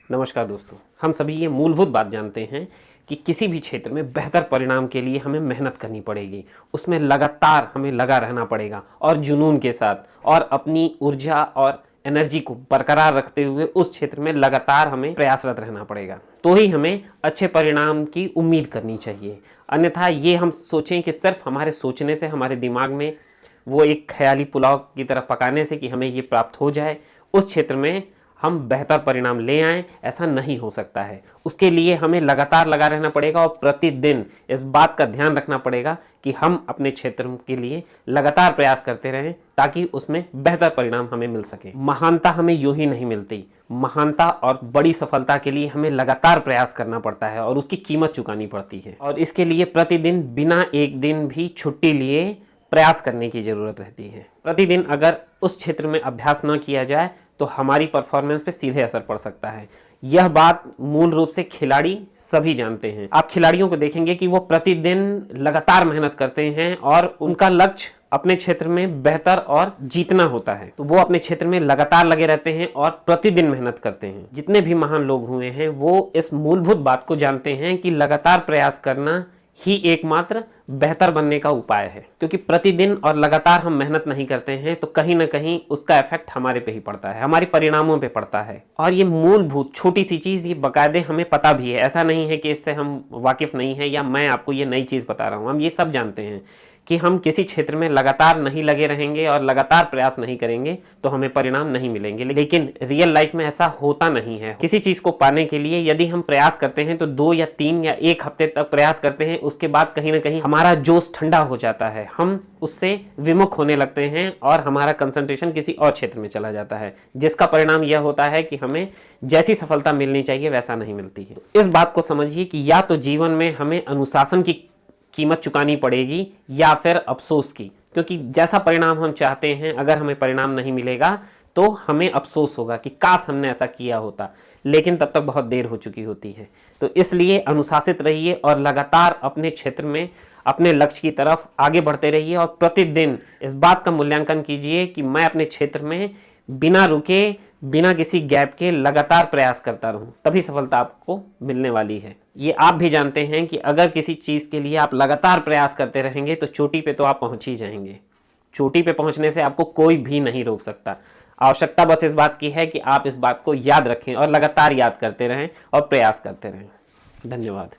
नमस्कार दोस्तों, हम सभी ये मूलभूत बात जानते हैं कि किसी भी क्षेत्र में बेहतर परिणाम के लिए हमें मेहनत करनी पड़ेगी। उसमें लगातार हमें लगा रहना पड़ेगा और जुनून के साथ, और अपनी ऊर्जा और एनर्जी को बरकरार रखते हुए उस क्षेत्र में लगातार हमें प्रयासरत रहना पड़ेगा। तो ही हमें अच्छे परिणाम की उम्मीद करनी चाहिए। अन्यथा ये हम सोचें कि सिर्फ हमारे सोचने से, हमारे दिमाग में वो एक ख्याली पुलाव की तरह पकाने से कि हमें ये प्राप्त हो जाए, उस क्षेत्र में हम बेहतर परिणाम ले आएं, ऐसा नहीं हो सकता है। उसके लिए हमें लगातार लगा रहना पड़ेगा और प्रतिदिन इस बात का ध्यान रखना पड़ेगा कि हम अपने क्षेत्र के लिए लगातार प्रयास करते रहें ताकि उसमें बेहतर परिणाम हमें मिल सके। महानता हमें यूं ही नहीं मिलती। महानता और बड़ी सफलता के लिए हमें लगातार प्रयास करना पड़ता है और उसकी कीमत चुकानी पड़ती है, और इसके लिए प्रतिदिन बिना एक दिन भी छुट्टी लिए प्रयास करने की जरूरत रहती है। प्रतिदिन अगर उस क्षेत्र में अभ्यास न किया जाए तो हमारी परफॉर्मेंस पे सीधे असर पड़ सकता है। यह बात मूल रूप से खिलाड़ी सभी जानते हैं। आप खिलाड़ियों को देखेंगे कि वो प्रतिदिन लगातार मेहनत करते हैं और उनका लक्ष्य अपने क्षेत्र में बेहतर और जीतना होता है, तो वो अपने क्षेत्र में लगातार लगे रहते हैं और प्रतिदिन मेहनत करते हैं। जितने भी महान लोग हुए हैं वो इस मूलभूत बात को जानते हैं कि लगातार प्रयास करना ही एकमात्र बेहतर बनने का उपाय है, क्योंकि प्रतिदिन और लगातार हम मेहनत नहीं करते हैं तो कहीं ना कहीं उसका इफेक्ट हमारे पे ही पड़ता है, हमारे परिणामों पे पड़ता है। और ये मूलभूत छोटी सी चीज़, ये बाकायदे हमें पता भी है। ऐसा नहीं है कि इससे हम वाकिफ नहीं है या मैं आपको ये नई चीज़ बता रहा हूँ। हम ये सब जानते हैं कि हम किसी क्षेत्र में लगातार नहीं लगे रहेंगे और लगातार प्रयास नहीं करेंगे तो हमें परिणाम नहीं मिलेंगे। लेकिन रियल लाइफ में ऐसा होता नहीं है। किसी चीज़ को पाने के लिए यदि हम प्रयास करते हैं तो 2 या 3 या 1 हफ्ते तक प्रयास करते हैं, उसके बाद कहीं ना कहीं हमारा जोश ठंडा हो जाता है, हम उससे विमुख होने लगते हैं और हमारा कंसंट्रेशन किसी और क्षेत्र में चला जाता है, जिसका परिणाम यह होता है कि हमें जैसी सफलता मिलनी चाहिए वैसा नहीं मिलती है। इस बात को समझिए कि या तो जीवन में हमें अनुशासन की कीमत चुकानी पड़ेगी या फिर अफसोस की, क्योंकि जैसा परिणाम हम चाहते हैं अगर हमें परिणाम नहीं मिलेगा तो हमें अफसोस होगा कि काश हमने ऐसा किया होता, लेकिन तब तक बहुत देर हो चुकी होती है। तो इसलिए अनुशासित रहिए और लगातार अपने क्षेत्र में अपने लक्ष्य की तरफ आगे बढ़ते रहिए और प्रतिदिन इस बात का मूल्यांकन कीजिए कि मैं अपने क्षेत्र में बिना रुके, बिना किसी गैप के लगातार प्रयास करता रहूं, तभी सफलता आपको मिलने वाली है। ये आप भी जानते हैं कि अगर किसी चीज़ के लिए आप लगातार प्रयास करते रहेंगे तो चोटी पे तो आप पहुंच ही जाएंगे। चोटी पे पहुंचने से आपको कोई भी नहीं रोक सकता। आवश्यकता बस इस बात की है कि आप इस बात को याद रखें और लगातार याद करते रहें और प्रयास करते रहें। धन्यवाद।